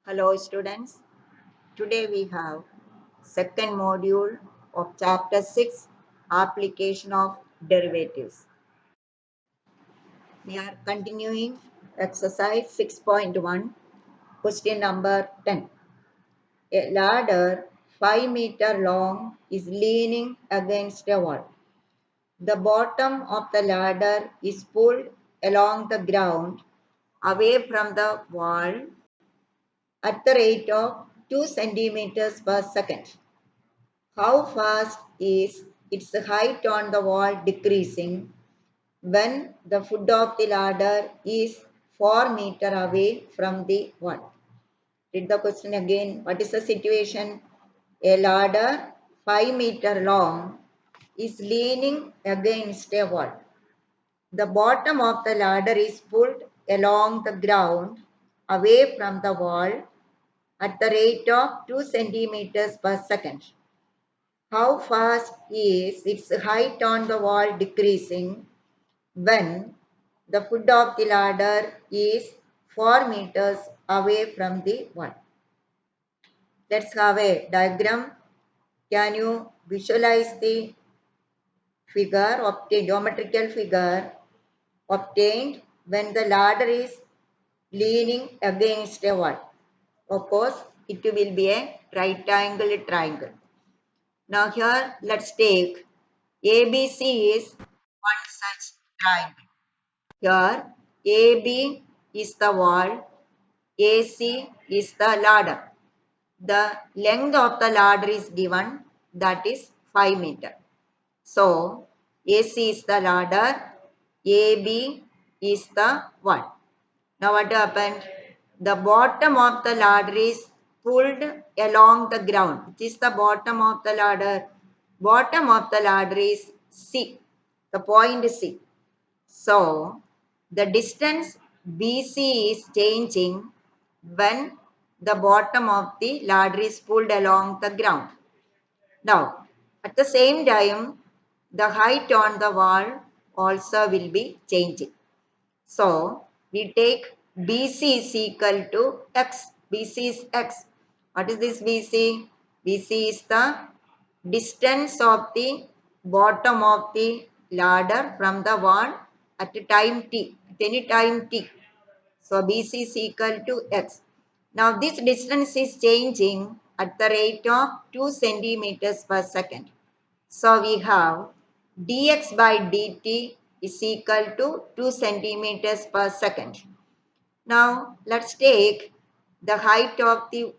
Hello students, today we have second module of chapter 6 application of derivatives. We are continuing exercise 6.1 question number 10. A ladder 5-meter long is leaning against a wall. The bottom of the ladder is pulled along the ground away from the wall at the rate of 2 centimeters per second. How fast is its height on the wall decreasing when the foot of the ladder is 4 meters away from the wall? Read the question again. What is the situation? A ladder 5 meters long is leaning against a wall. The bottom of the ladder is pulled along the ground away from the wall at the rate of 2 centimeters per second. How fast is its height on the wall decreasing when the foot of the ladder is 4 meters away from the wall? Let's have a diagram. Can you visualize the figure, geometrical figure obtained when the ladder is leaning against a wall? Of course, it will be a right angle triangle. Now here let's take ABC is one such triangle. Here AB is the wall, AC is the ladder. The length of the ladder is given, that is 5 meter. So AC is the ladder, AB is the wall. Now what happened? The bottom of the ladder is pulled along the ground. Which is the bottom of the ladder? Bottom of the ladder is C, the point C. So the distance BC is changing when the bottom of the ladder is pulled along the ground. Now, at the same time, the height on the wall also will be changing. So, we take BC is equal to X. BC is X. What is this BC? BC is the distance of the bottom of the ladder from the wall at a time t, at any time t. So, BC is equal to X. Now, this distance is changing at the rate of 2 centimeters per second. So, we have dx by dt is equal to 2 centimeters per second. Now, let's take the height of the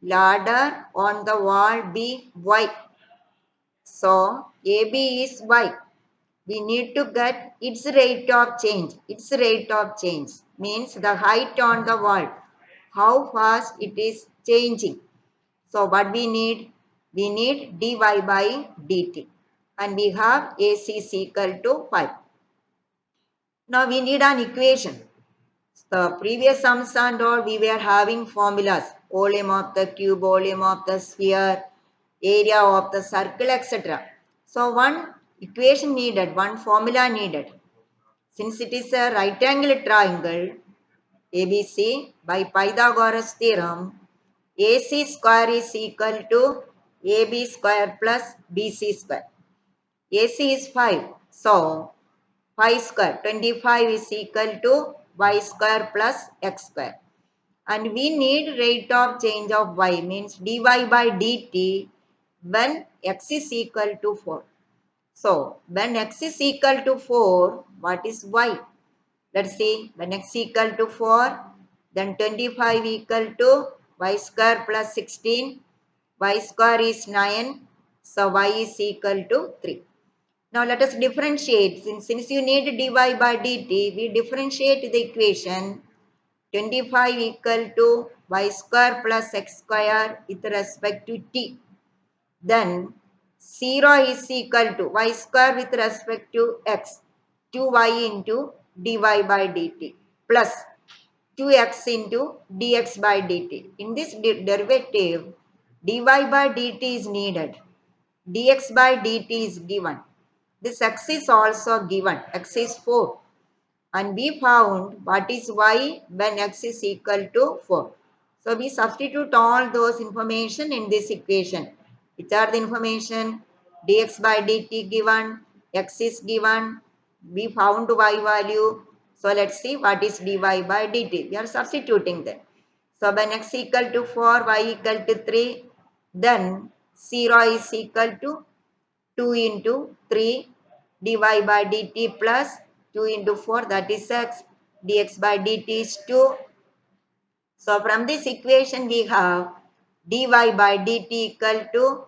ladder on the wall be y. So, AB is y. We need to get its rate of change. Its rate of change means the height on the wall, how fast it is changing. So what we need? We need dy by dt. And we have AC is equal to 5. Now we need an equation. The previous sums and all we were having formulas. Volume of the cube, volume of the sphere, area of the circle, etc. So one equation needed, one formula needed. Since it is a right angle triangle, ABC by Pythagoras theorem, AC square is equal to AB square plus BC square. AC is 5. So 5 square, 25 is equal to y square plus x square. And we need rate of change of y means dy by dt when x is equal to 4. So when x is equal to 4, what is y? Let's see, when x equal to 4, then 25 equal to y square plus 16. Y square is 9. So y is equal to 3. Now let us differentiate. Since you need dy by dt, we differentiate the equation 25 equal to y square plus x square with respect to t. Then 0 is equal to y square with respect to x, 2y into dy by dt plus 2x into dx by dt. In this derivative, dy by dt is needed. Dx by dt is given. This x is also given. X is 4. and we found what is y when x is equal to 4. So we substitute all those information in this equation. Which are the information? Dx by dt given, x is given, we found y value. So let's see what is dy by dt. We are substituting them. So when x equal to 4, y equal to 3, then 0 is equal to 2 into 3 dy by dt plus 2 into 4, that is x, dx by dt is 2. So from this equation we have dy by dt equal to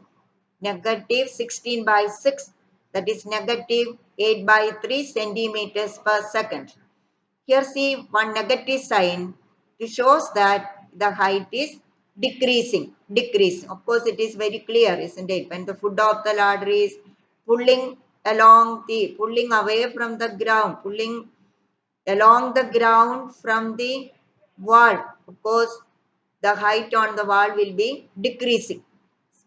negative 16 by 6, that is negative 8 by 3 centimeters per second. Here see one negative sign to shows that the height is decreasing. Of course, it is very clear, isn't it? When the foot of the ladder is pulling pulling away from the ground, pulling along the ground from the wall. Of course, the height on the wall will be decreasing.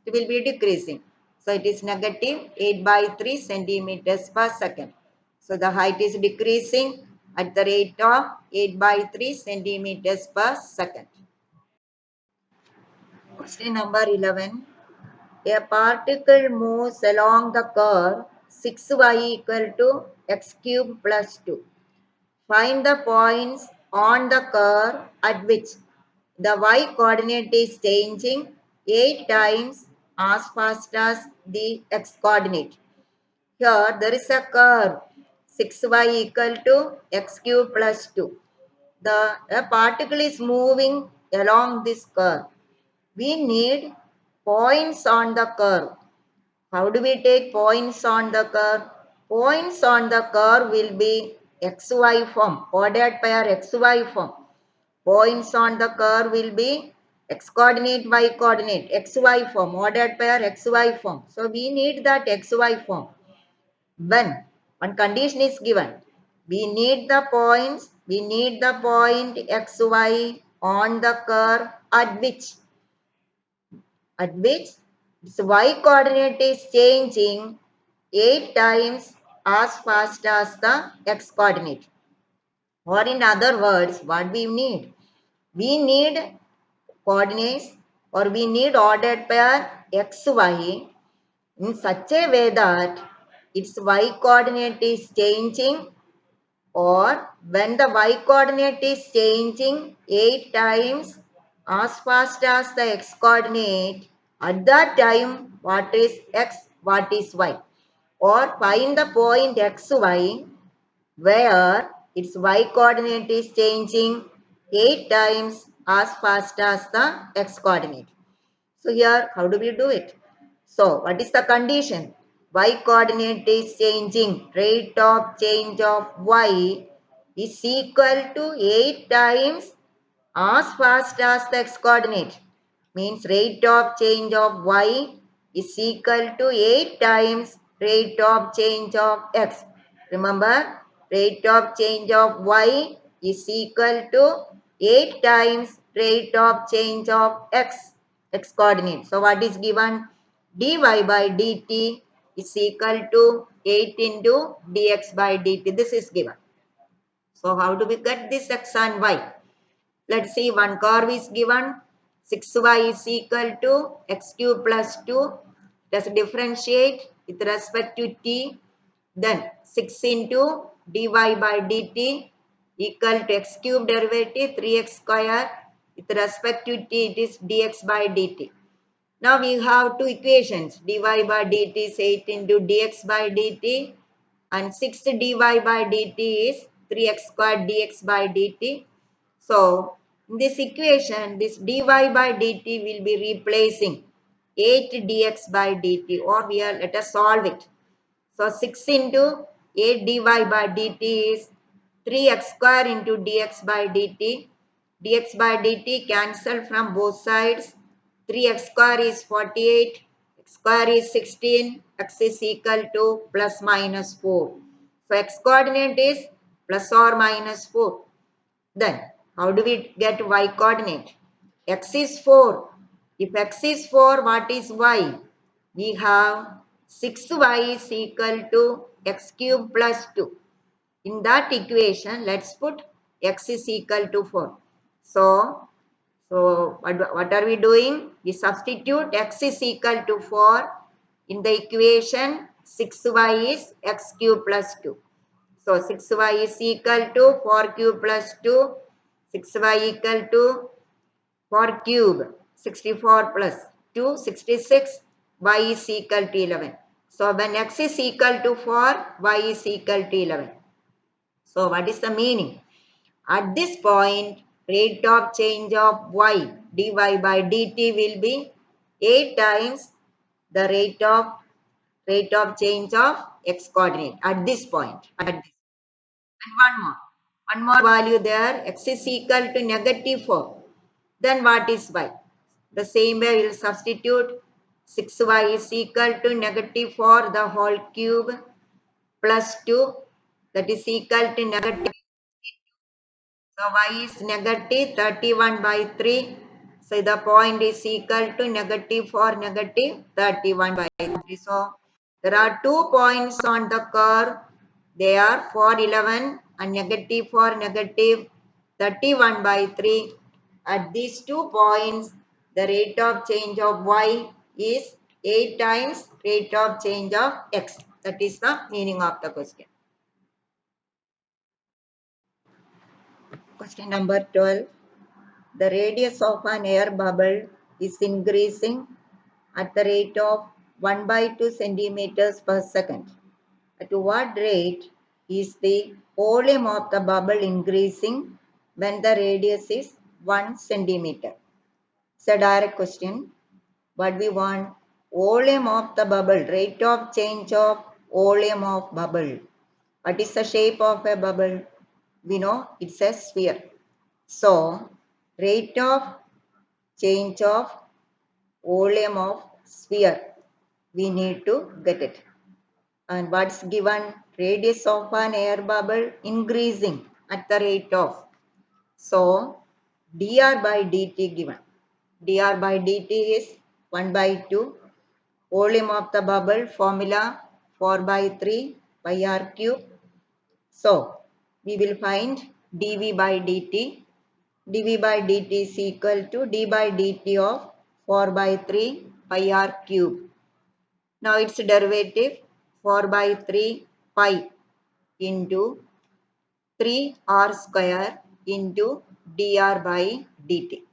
It will be decreasing. So it is negative 8 by 3 centimeters per second. So the height is decreasing at the rate of 8 by 3 centimeters per second. Question number 11. A particle moves along the curve 6y equal to x cube plus 2. Find the points on the curve at which the y coordinate is changing 8 times as fast as the x coordinate. Here there is a curve 6y equal to x cube plus 2. A particle is moving along this curve. We need points on the curve. How do we take points on the curve? Points on the curve will be xy form, coordinate pair xy form. Points on the curve will be x coordinate, y coordinate, xy form, ordered pair xy form. So we need that xy form. When one condition is given, we need the point xy on the curve at which this y coordinate is changing 8 times as fast as the x coordinate. Or in other words, what we need? We need coordinates, or we need ordered pair xy in such a way that its y coordinate is changing, or when the y coordinate is changing 8 times as fast as the x coordinate, at that time what is x, what is y. Or find the point xy where its y coordinate is changing 8 times as fast as the x coordinate. So here, how do we do it? So what is the condition? Y coordinate is changing. Rate of change of y is equal to 8 times as fast as the x coordinate. Means rate of change of y is equal to 8 times rate of change of x. Remember, rate of change of y is equal to 8 times rate of change of x coordinate. So what is given? Dy by dt is equal to 8 into dx by dt. This is given. So how do we get this x and y? Let's see, one curve is given. 6y is equal to x cube plus 2. Let's differentiate with respect to t. Then 6 into dy by dt equal to x cube derivative 3x square. With respect to t, it is dx by dt. Now we have two equations. Dy by dt is 8 into dx by dt, and 6 dy by dt is 3x squared dx by dt. So in this equation, this dy by dt will be replacing 8 dx by dt, or here let us solve it. So 6 into 8 dy by dt is 3x square into dx by dt. Dx by dt cancel from both sides. 3x square is 48, x square is 16, x is equal to plus minus 4. So x coordinate is plus or minus 4. Then how do we get y coordinate? X is 4. If x is 4, what is y? We have 6y is equal to x cube plus 2. In that equation, let's put x is equal to 4. So what are we doing? We substitute x is equal to 4 in the equation 6y is x cube plus 2. So 6y is equal to 4 cube plus 2. 6y equal to 4 cube 64 plus 2 66. Y is equal to 11. So when x is equal to 4, y is equal to 11. So what is the meaning? At this point, rate of change of y dy by dt will be 8 times the rate of change of x coordinate at this point. And one more value there, x is equal to negative 4. Then what is y? The same way we will substitute 6y is equal to negative 4 the whole cube plus 2, that is equal to negative. So y is negative 31 by 3. So the point is equal to negative 4 negative 31 by 3. So there are 2 points on the curve. They are 4 11 and negative 4 negative 31 by 3. At these 2 points, the rate of change of y is 8 times rate of change of x. That is the meaning of the question. Question number 12. The radius of an air bubble is increasing at the rate of 1 by 2 centimeters per second. At what rate is the volume of the bubble increasing when the radius is 1 centimeter? It's a direct question. But we want volume of the bubble, rate of change of volume of bubble. What is the shape of a bubble? We know it's a sphere. So, rate of change of volume of sphere, we need to get it. And what's given? Radius of an air bubble increasing at the rate of. So, dr by dt given. Dr by dt is 1 by 2. Volume of the bubble formula 4 by 3 pi r cube. So, we will find dv by dt. dv by dt is equal to d by dt of 4 by 3 pi r cube. Now its derivative 4 by 3 pi into 3 r square into dr by dt.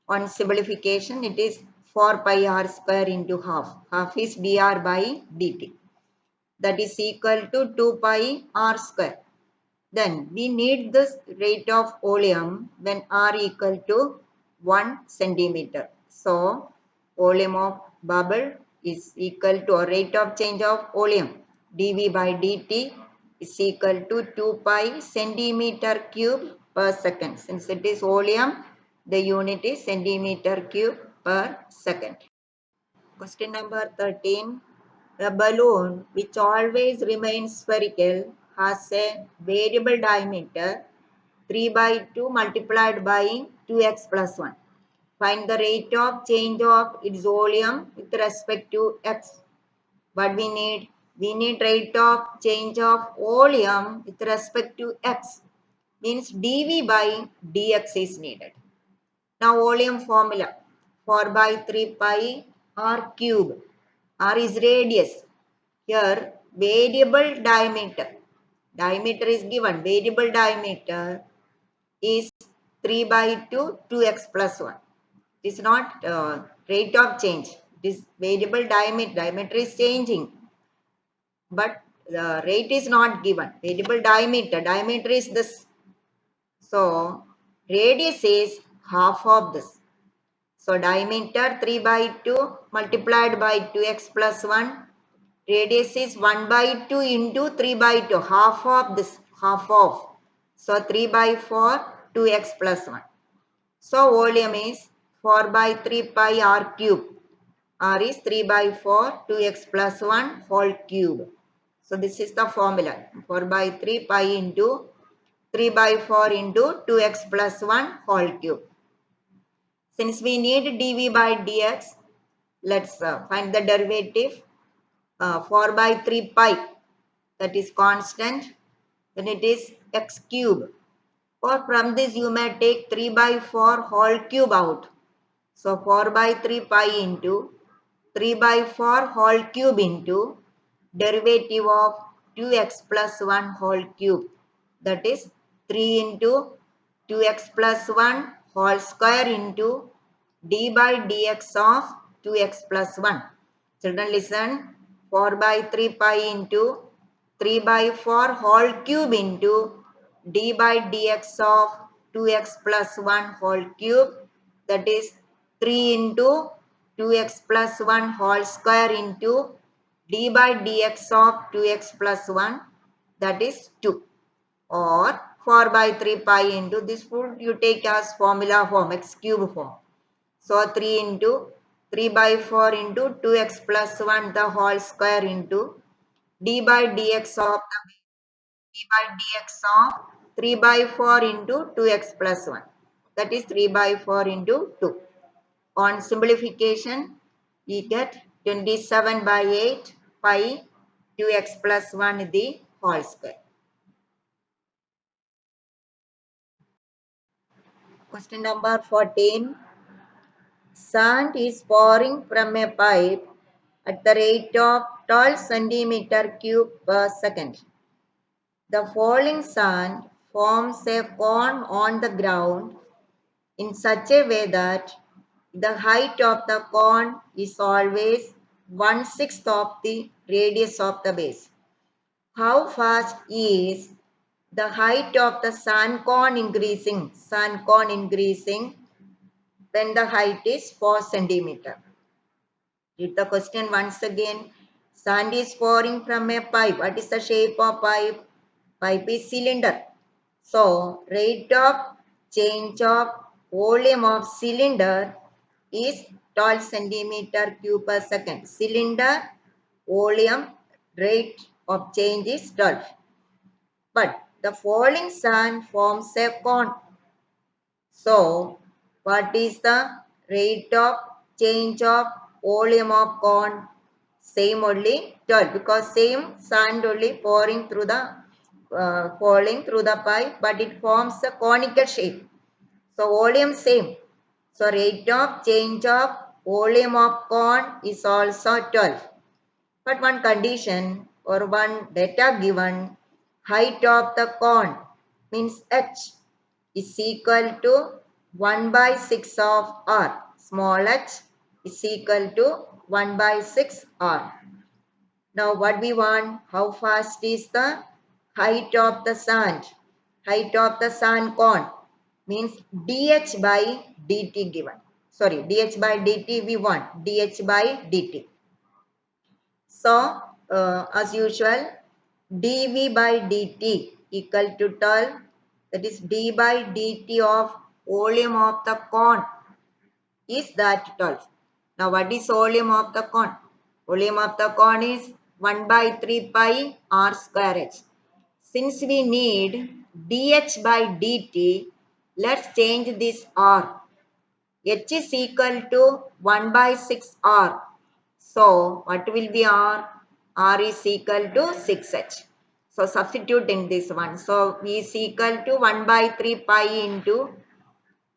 On simplification, it is 4 pi r square into half. Half is dr by dt. That is equal to 2 pi r square. Then we need this rate of volume when r equal to 1 centimeter. So volume of bubble is equal to a rate of change of volume dv by dt is equal to 2 pi centimeter cube per second. Since it is volume, the unit is centimeter cube per second. Question number 13. A balloon which always remains spherical has a variable diameter 3 by 2 multiplied by 2x plus 1. Find the rate of change of its volume with respect to x. But we need rate of change of volume with respect to x. Means dv by dx is needed. Now volume formula 4 by 3 pi r cube. R is radius. Here variable diameter. Diameter is given. Variable diameter is 3 by 2 2x plus 1. It is not rate of change. It is variable diameter. Diameter is changing. But the rate is not given. Variable diameter. Diameter is this. So radius is half of this. So diameter 3 by 2 multiplied by 2x plus 1. Radius is 1 by 2 into 3 by 2. Half of this. Half of. So 3 by 4 2x plus 1. So volume is 4 by 3 pi r cube. R is 3 by 4 2x plus 1 whole cube. So this is the formula. 4 by 3 pi into 3 by 4 into 2x plus 1 whole cube. Since we need dv by dx, let's find the derivative. 4 by 3 pi, that is constant. then it is x cube. Or from this you may take 3 by 4 whole cube out. So 4 by 3 pi into 3 by 4 whole cube into derivative of 2x plus 1 whole cube. That is 3 into 2x plus 1 whole square into d by dx of 2x plus 1. Children listen. 4 by 3 pi into 3 by 4 whole cube into d by dx of 2x plus 1 whole cube, that is 3 into 2x plus 1 whole square into d by dx of 2x plus 1, that is 2, or 4 by 3 pi into this would you take as formula form, x cube form. So 3 into 3 by 4 into 2x plus 1 the whole square into d by dx of 3 by 4 into 2x plus 1. That is 3 by 4 into 2. On simplification, we get 27 by 8 pi 2x plus 1 the whole square. Question number 14. Sand is pouring from a pipe at the rate of 12 centimeter cube per second. The falling sand forms a cone on the ground in such a way that the height of the cone is always 1/6 of the radius of the base. How fast is the height of the sand cone increasing? Sand cone increasing when the height is 4 centimeter. Read the question once again. Sand is pouring from a pipe. What is the shape of pipe? Pipe is cylinder. So, rate of change of volume of cylinder is 12 centimeter cube per second. Cylinder volume rate of change is 12. But the falling sand forms a cone. So, what is the rate of change of volume of cone? Same only 12, because same sand only pouring through the falling through the pipe, but it forms a conical shape. So volume same. So rate of change of volume of cone is also 12. But one condition or one data given, height of the cone means h is equal to 1 by 6 of r. Small h is equal to 1 by 6 r. Now what we want? How fast is the height of the sand? Height of the sand cone means dh by dt given. Sorry, dh by dt we want. dh by dt. So, as usual, dv by dt equal to 12. That is d by dt of volume of the cone is that 12. Now, what is volume of the cone? Volume of the cone is 1 by 3 pi r square h. Since we need dh by dt, let's change this r. H is equal to 1 by 6 r. So, what will be r? R is equal to 6h. So, substitute in this one. So, V is equal to 1 by 3 pi into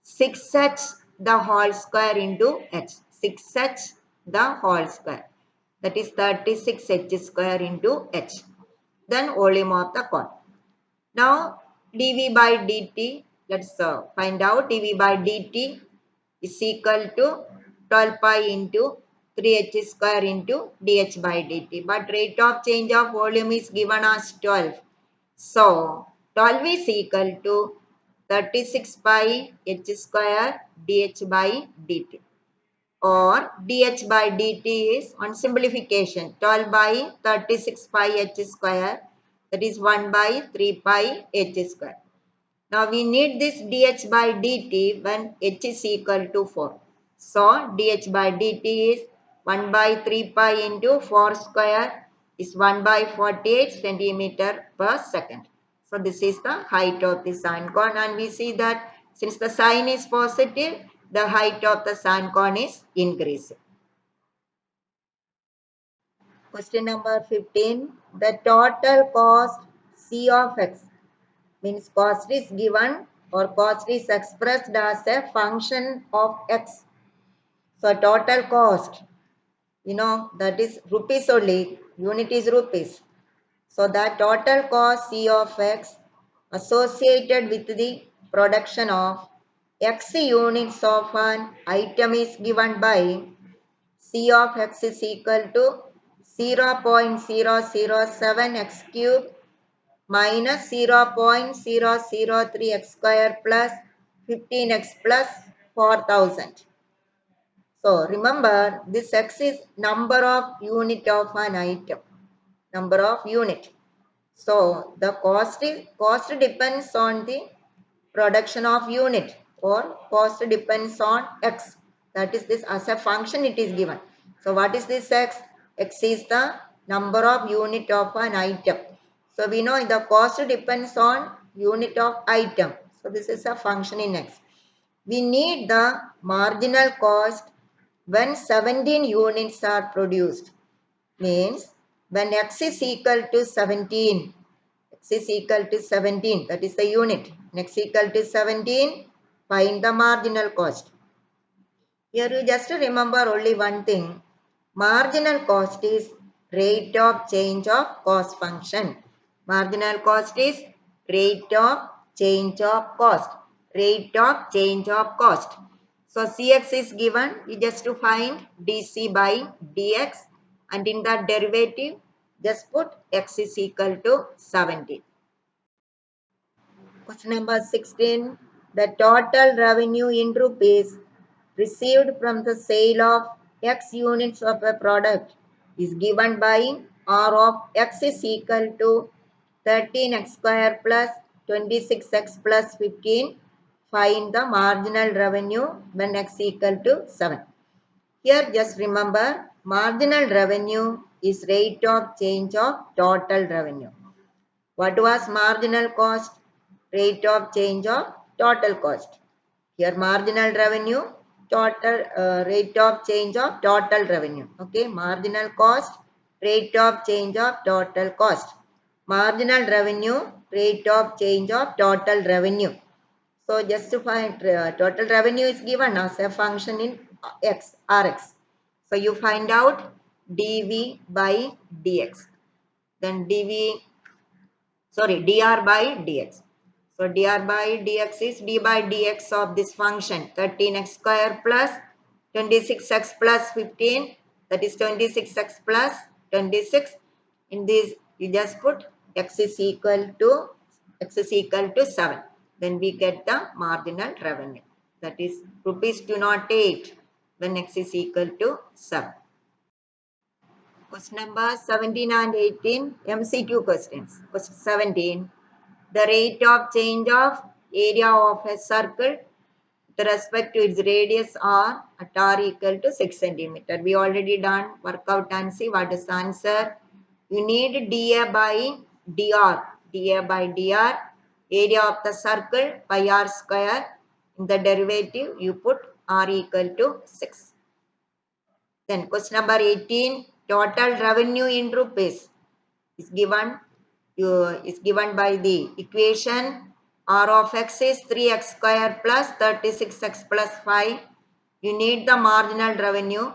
6h the whole square into h. 6h the whole square. That is 36h square into h. Then volume of the cone. Now dv by dt, let's find out. Dv by dt is equal to 12 pi into 3h square into dh by dt. But rate of change of volume is given as 12. So 12 is equal to 36 pi h square dh by dt, or dh by dt is on simplification 12 by 36 pi h square, that is 1 by 3 pi h square. Now we need this dh by dt when h is equal to 4. So dh by dt is 1 by 3 pi into 4 square is 1 by 48 centimeter per second. So this is the height of the sand cone, and we see that since the sign is positive, the height of the sand cone is increasing. Question number 15. The total cost C of x means cost is given or cost is expressed as a function of x. So total cost, that is rupees only, unit is rupees. So the total cost C of x associated with the production of x units of an item is given by C of x is equal to 0.007 x cube minus 0.003 x square plus 15x plus 4000. So remember, this x is number of unit of an item, number of unit. So the cost depends on the production of unit or cost depends on x. That is this as a function it is given. So what is this x? X is the number of unit of an item. So we know the cost depends on unit of item. So this is a function in x. We need the marginal cost when 17 units are produced. Means when x is equal to 17, x is equal to 17, that is the unit. X equal to 17, find the marginal cost. Here you just remember only one thing. Marginal cost is rate of change of cost function. Marginal cost is rate of change of cost. Rate of change of cost. So Cx is given. You just to find dc by dx and in that derivative just put x is equal to 17. Question number 16. The total revenue in rupees received from the sale of X units of a product is given by R of X is equal to 13x square plus 26x plus 15. Find the marginal revenue when X equal to 7. Here just remember marginal revenue is rate of change of total revenue. What was marginal cost? Rate of change of total cost. Here marginal revenue, total rate of change of total revenue. Okay, marginal cost, rate of change of total cost. Marginal revenue, rate of change of total revenue. So just to find total revenue is given as a function in x, Rx. So you find out dV by dx. Then dr by dx. So dr by dx is d by dx of this function 13x square plus 26x plus 15, that is 26x plus 26. In this you just put x is equal to 7. Then we get the marginal revenue, that is rupees 208 when x is equal to 7. Question number 17 and 18 MCQ questions. Question 17. The rate of change of area of a circle with respect to its radius are at r equal to 6 centimeter. We already done. Work out and see what is the answer. You need dA by dr. dA by dr. Area of the circle pi r square. In the derivative you put r equal to 6. Then question number 18. Total revenue in rupees is given by the equation r of x is 3x square plus 36x plus 5. You need the marginal revenue.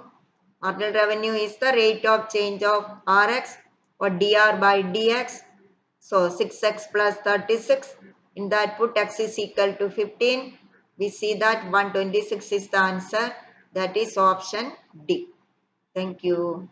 Marginal revenue is the rate of change of rx or dr by dx. So 6x plus 36. In that put x is equal to 15. We see that 126 is the answer. That is option D. Thank you.